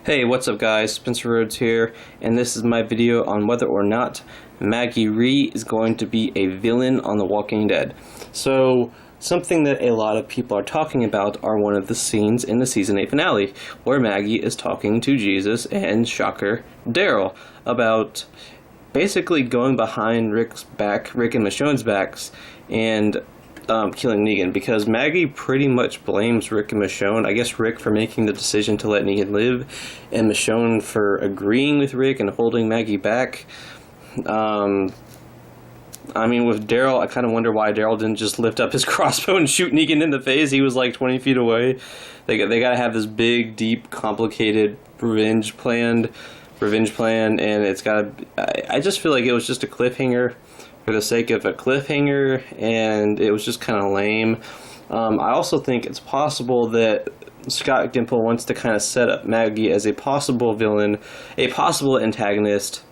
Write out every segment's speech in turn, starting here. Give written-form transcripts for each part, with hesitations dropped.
Hey, what's up guys, Spencer Rhodes here, and this is my video on whether or not Maggie Rhee is going to be a villain on The Walking Dead. So, something that a lot of people are talking about are one of the scenes in the Season 8 finale, where Maggie is talking to Jesus and, shocker, Daryl, about basically going behind Rick and Michonne's backs, and killing Negan, because Maggie pretty much blames Rick and Michonne. I guess Rick for making the decision to let Negan live, and Michonne for agreeing with Rick and holding Maggie back. I mean, with Daryl, I kind of wonder why Daryl didn't just lift up his crossbow and shoot Negan in the face. He was like 20 feet away. They got to have this big, deep, complicated revenge plan, and it's got to. I just feel like it was just a cliffhanger for the sake of a cliffhanger, and it was just kind of lame. I also think it's possible that Scott Gimple wants to kind of set up Maggie as a possible villain, a possible antagonist,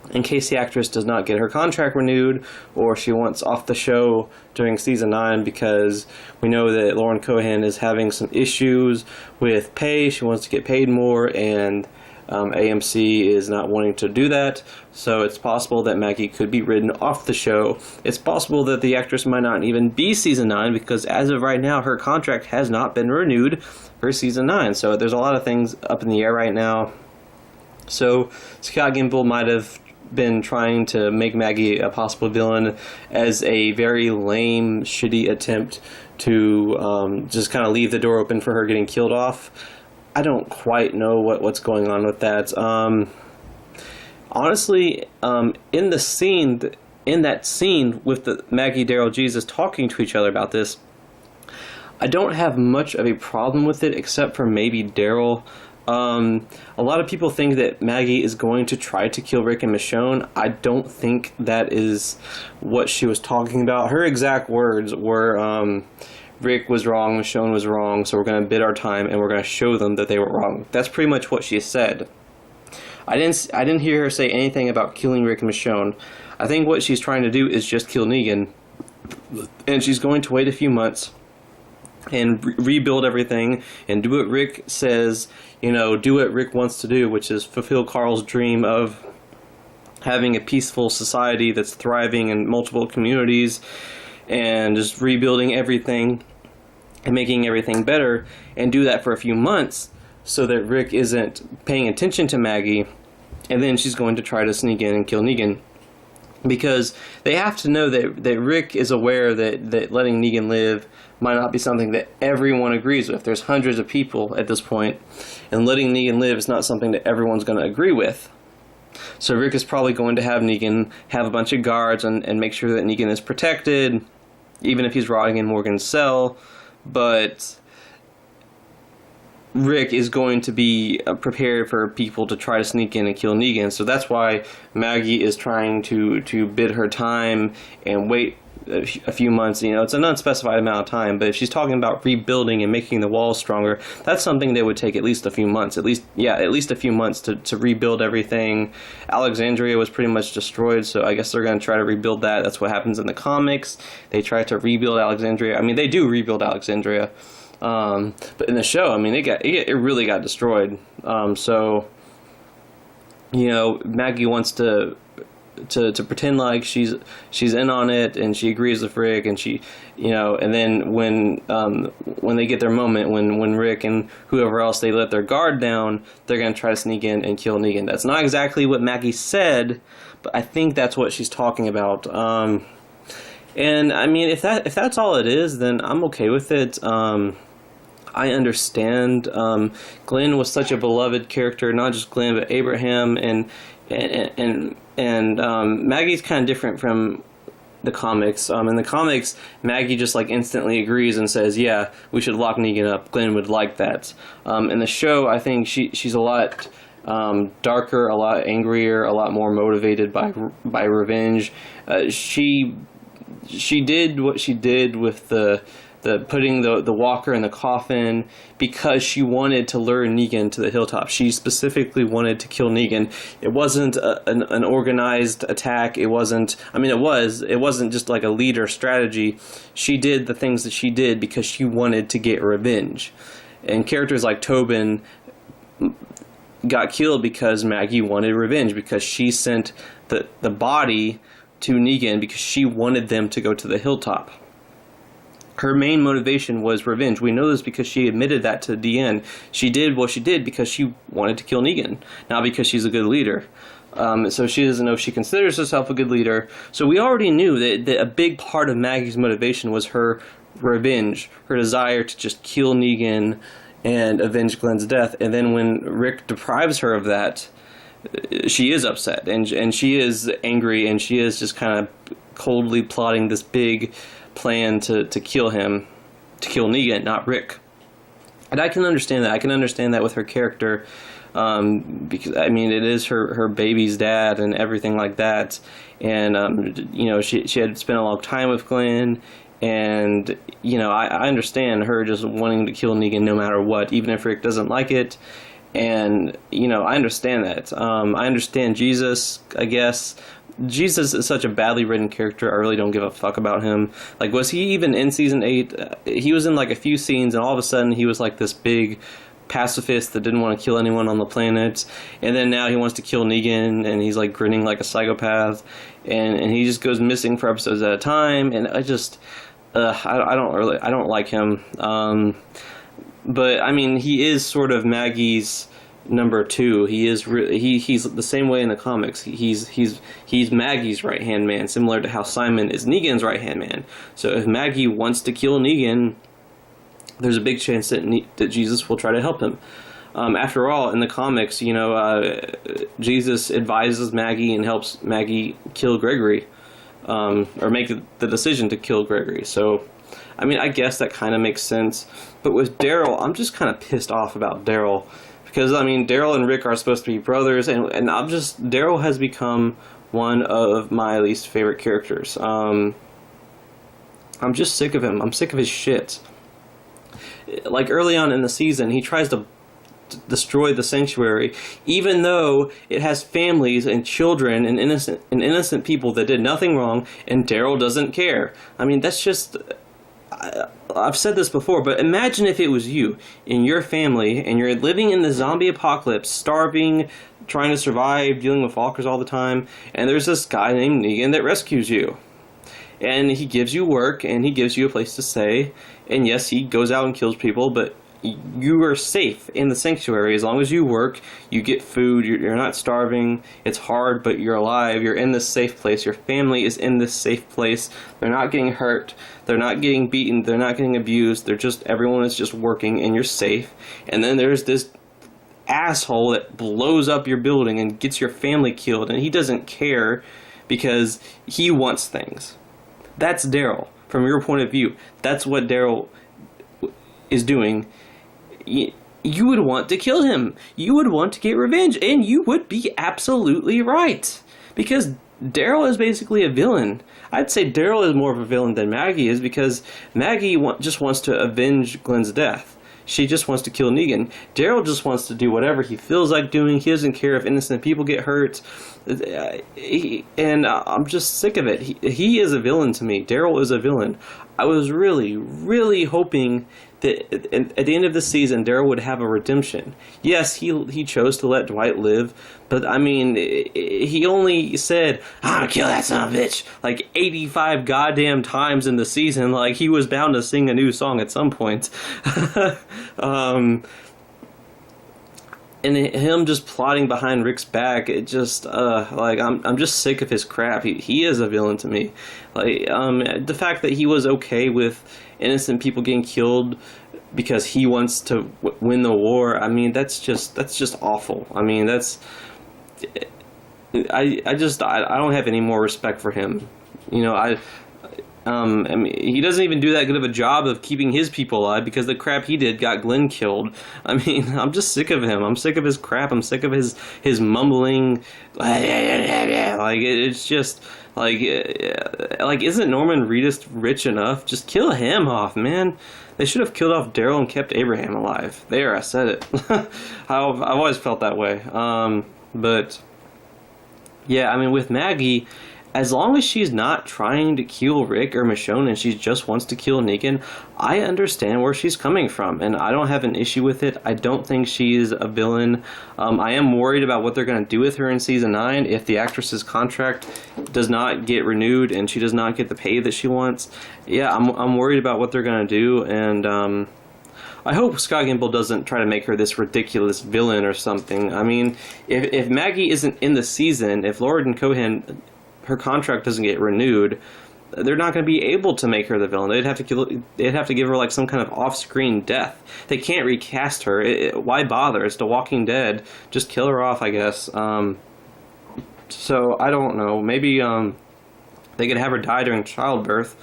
in case the actress does not get her contract renewed, or she wants off the show during Season 9, because we know that Lauren Cohan is having some issues with pay. She wants to get paid more, and AMC is not wanting to do that, so it's possible that Maggie could be ridden off the show. It's possible that the actress might not even be Season 9, because as of right now, her contract has not been renewed for Season 9, so there's a lot of things up in the air right now. So Scott Gimple might have been trying to make Maggie a possible villain as a very lame, shitty attempt to just kind of leave the door open for her getting killed off. I don't quite know what's going on with that. Honestly, in that scene with the Maggie, Daryl, Jesus talking to each other about this, I don't have much of a problem with it, except for maybe Daryl. A lot of people think that Maggie is going to try to kill Rick and Michonne. I don't think that is what she was talking about. Her exact words were, Rick was wrong, Michonne was wrong, so we're going to bid our time and we're going to show them that they were wrong. That's pretty much what she said. I didn't hear her say anything about killing Rick and Michonne. I think what she's trying to do is just kill Negan, and she's going to wait a few months and rebuild everything and do what Rick says, do what Rick wants to do, which is fulfill Carl's dream of having a peaceful society that's thriving in multiple communities, and just rebuilding everything and making everything better, and do that for a few months so that Rick isn't paying attention to Maggie, and then she's going to try to sneak in and kill Negan. Because they have to know that Rick is aware that letting Negan live might not be something that everyone agrees with. There's hundreds of people at this point, and letting Negan live is not something that everyone's going to agree with. So Rick is probably going to have Negan have a bunch of guards and make sure that Negan is protected, even if he's rotting in Morgan's cell. But Rick is going to be prepared for people to try to sneak in and kill Negan. So that's why Maggie is trying to bid her time and wait a few months. It's an unspecified amount of time, but if she's talking about rebuilding and making the walls stronger, that's something that would take at least a few months. At least a few months to rebuild everything. Alexandria was pretty much destroyed, so I guess they're going to try to rebuild that. That's what happens in the comics. They try to rebuild Alexandria. I mean, they do rebuild Alexandria. But in the show, I mean, it really got destroyed. So, Maggie wants to pretend like she's in on it, and she agrees with Rick, and she, and then when they get their moment, when Rick and whoever else, they let their guard down, they're gonna try to sneak in and kill Negan. That's not exactly what Maggie said, but I think that's what she's talking about. And I mean, if that's all it is, then I'm okay with it. I understand. Glenn was such a beloved character, not just Glenn, but Abraham, and Maggie's kind of different from the comics. In the comics, Maggie just instantly agrees and says, "Yeah, we should lock Negan up. Glenn would like that." In the show, I think she's a lot darker, a lot angrier, a lot more motivated by revenge. She did what she did with the putting the walker in the coffin because she wanted to lure Negan to the hilltop. She specifically wanted to kill Negan. It wasn't an organized attack. It wasn't, it wasn't just like a leader strategy. She did the things that she did because she wanted to get revenge. And characters like Tobin got killed because Maggie wanted revenge, because she sent the body to Negan because she wanted them to go to the hilltop. Her main motivation was revenge. We know this because she admitted that to the end. She did what she did because she wanted to kill Negan, not because she's a good leader. So she doesn't know if she considers herself a good leader. So we already knew that a big part of Maggie's motivation was her revenge, her desire to just kill Negan and avenge Glenn's death. And then when Rick deprives her of that, she is upset, and she is angry, and she is just kind of coldly plotting this big plan to kill him, to kill Negan, not Rick. And I can understand that. I can understand that with her character, because I mean it is her baby's dad and everything like that. And you know, she had spent a long time with Glenn, and you know, I understand her just wanting to kill Negan no matter what, even if Rick doesn't like it. And you know, I understand that. I understand Jesus, I guess. Jesus is such a badly written character. I really don't give a fuck about him. Like, was he even in season 8? He was in like a few scenes, and all of a sudden he was like this big pacifist that didn't want to kill anyone on the planet. And then now he wants to kill Negan, and he's like grinning like a psychopath. And he just goes missing for episodes at a time. And I just, I don't like him. But I mean, he is sort of Maggie's number 2. He is he's the same way in the comics. He's Maggie's right hand man, similar to how Simon is Negan's right hand man. So if Maggie wants to kill Negan, there's a big chance that Jesus will try to help him. After all, in the comics, you know, Jesus advises Maggie and helps Maggie kill Gregory, or make the decision to kill Gregory. So, I mean, I guess that kind of makes sense. But with Daryl, I'm just kind of pissed off about Daryl. Because, I mean, Daryl and Rick are supposed to be brothers, and Daryl has become one of my least favorite characters. I'm just sick of him. I'm sick of his shit. Like, early on in the season, he tries to destroy the sanctuary, even though it has families and children and innocent people that did nothing wrong, and Daryl doesn't care. I mean, that's just... I've said this before, but imagine if it was you and your family, and you're living in the zombie apocalypse, starving, trying to survive, dealing with walkers all the time, and there's this guy named Negan that rescues you. And he gives you work, and he gives you a place to stay, and yes, he goes out and kills people, but you are safe in the sanctuary. As long as you work, you get food, you're not starving, it's hard, but you're alive, you're in this safe place, your family is in this safe place, they're not getting hurt, they're not getting beaten, they're not getting abused, everyone is just working, and you're safe. And then there's this asshole that blows up your building and gets your family killed, and he doesn't care because he wants things. That's Daryl. From your point of view, that's what Daryl is doing. You would want to kill him. You would want to get revenge, and you would be absolutely right. Because Daryl is basically a villain. I'd say Daryl is more of a villain than Maggie is, because Maggie just wants to avenge Glenn's death. She just wants to kill Negan. Daryl just wants to do whatever he feels like doing. He doesn't care if innocent people get hurt. And I'm just sick of it. He is a villain to me. Daryl is a villain. I was really, really hoping that at the end of the season, Daryl would have a redemption. Yes, he chose to let Dwight live, but I mean, he only said, "I'm gonna kill that son of a bitch," like 85 goddamn times in the season. Like, he was bound to sing a new song at some point. And him just plotting behind Rick's back, it just, like, I'm just sick of his crap. He is a villain to me. Like, the fact that he was okay with innocent people getting killed because he wants to win the war, I mean, that's just awful. I mean, I don't have any more respect for him. You know, I mean, he doesn't even do that good of a job of keeping his people alive, because the crap he did got Glenn killed. I mean, I'm just sick of him. I'm sick of his crap. I'm sick of his mumbling. Like, it's just like isn't Norman Reedus rich enough? Just kill him off, man. They should have killed off Daryl and kept Abraham alive. There, I said it. I've always felt that way. But yeah, I mean, with Maggie, as long as she's not trying to kill Rick or Michonne and she just wants to kill Negan, I understand where she's coming from, and I don't have an issue with it. I don't think she's a villain. I am worried about what they're going to do with her in Season 9 if the actress's contract does not get renewed and she does not get the pay that she wants. Yeah, I'm worried about what they're going to do, and I hope Scott Gimple doesn't try to make her this ridiculous villain or something. I mean, if Maggie isn't in the season, if Lauren Cohan, her contract doesn't get renewed, they're not going to be able to make her the villain. They'd have to give her like some kind of off-screen death. They can't recast her. Why bother? It's The Walking Dead. Just kill her off, I guess. So I don't know. Maybe they could have her die during childbirth.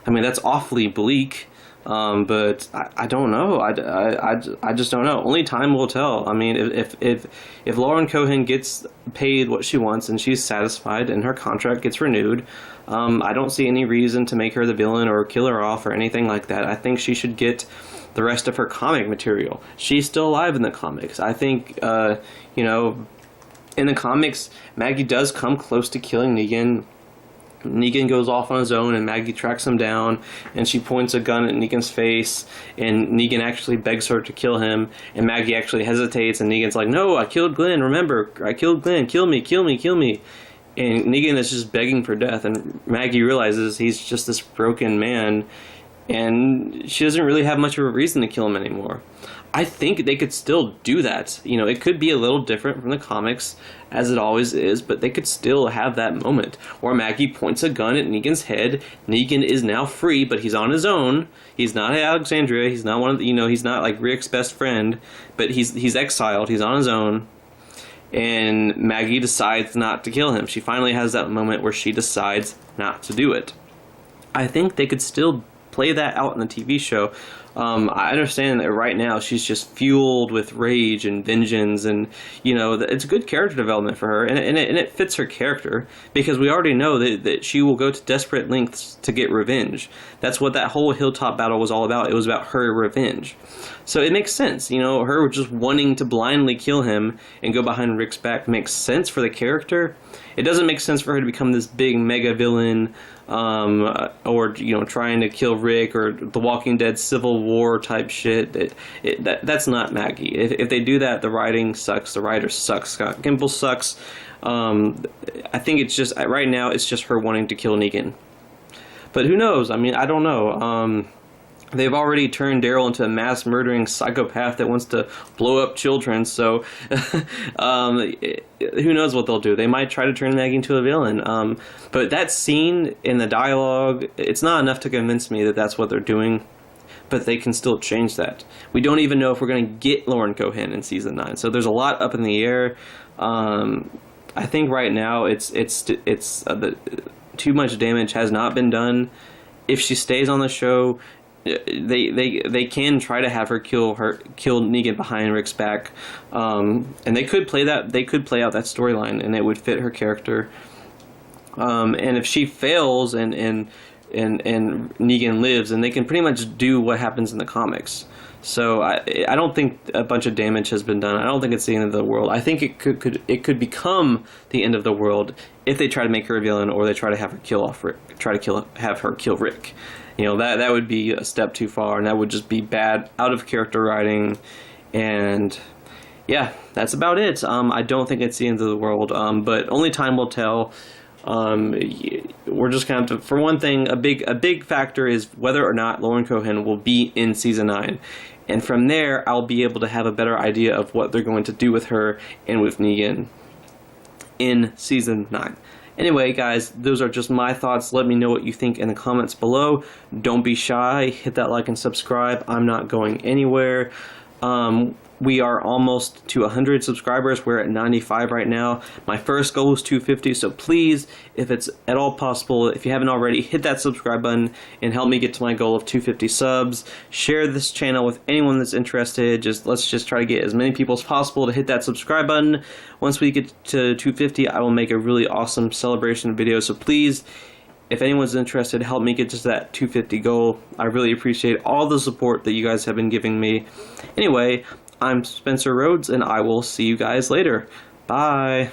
I mean, that's awfully bleak. But I don't know. I just don't know. Only time will tell. I mean, if Lauren Cohan gets paid what she wants and she's satisfied and her contract gets renewed, I don't see any reason to make her the villain or kill her off or anything like that. I think she should get the rest of her comic material. She's still alive in the comics. I think, you know, in the comics, Maggie does come close to killing Negan. Negan goes off on his own and Maggie tracks him down and she points a gun at Negan's face and Negan actually begs her to kill him and Maggie actually hesitates and Negan's like, no, I killed Glenn, remember, I killed Glenn, kill me, kill me, kill me. And Negan is just begging for death and Maggie realizes he's just this broken man and she doesn't really have much of a reason to kill him anymore. I think they could still do that. You know, it could be a little different from the comics, as it always is, but they could still have that moment where Maggie points a gun at Negan's head. Negan is now free, but he's on his own. He's not Alexandria. He's not one of the, you know, he's not like Rick's best friend, but he's exiled. He's on his own. And Maggie decides not to kill him. She finally has that moment where she decides not to do it. I think they could still play that out in the TV show. I understand that right now she's just fueled with rage and vengeance, and you know it's good character development for her, and it fits her character because we already know that she will go to desperate lengths to get revenge. That's what that whole hilltop battle was all about. It was about her revenge. So it makes sense, you know, her just wanting to blindly kill him and go behind Rick's back makes sense for the character. It doesn't make sense for her to become this big mega villain, or you know, trying to kill Rick or the Walking Dead Civil War type shit. That's not Maggie. If they do that, the writing sucks. The writer sucks. Scott Gimple sucks. I think it's just right now it's just her wanting to kill Negan. But who knows? I mean, I don't know. They've already turned Daryl into a mass murdering psychopath that wants to blow up children, so who knows what they'll do. They might try to turn Maggie into a villain. But that scene in the dialogue, it's not enough to convince me that that's what they're doing, but they can still change that. We don't even know if we're going to get Lauren Cohan in Season 9, so there's a lot up in the air. I think right now it's too much damage has not been done. If she stays on the show, they can try to have her kill Negan behind Rick's back, and they could play out that storyline, and it would fit her character. And if she fails and Negan lives, and they can pretty much do what happens in the comics. So I don't think a bunch of damage has been done. I don't think it's the end of the world. I think it could become the end of the world if they try to make her a villain or they try to have her have her kill Rick. You know, that would be a step too far, and that would just be bad, out of character writing. And yeah, that's about it. I don't think it's the end of the world, but only time will tell. We're just kind of, for one thing, a big factor is whether or not Lauren Cohan will be in Season 9. And from there, I'll be able to have a better idea of what they're going to do with her and with Negan in Season 9. Anyway, guys, those are just my thoughts. Let me know what you think in the comments below. Don't be shy. Hit that like and subscribe. I'm not going anywhere. We are almost to 100 subscribers. We're at 95 right now. My first goal is 250, so please, if it's at all possible, if you haven't already, hit that subscribe button and help me get to my goal of 250 subs. Share this channel with anyone that's interested. Let's just try to get as many people as possible to hit that subscribe button. Once we get to 250, I will make a really awesome celebration video, so please, if anyone's interested, help me get to that 250 goal. I really appreciate all the support that you guys have been giving me. Anyway, I'm Spencer Rhodes, and I will see you guys later. Bye.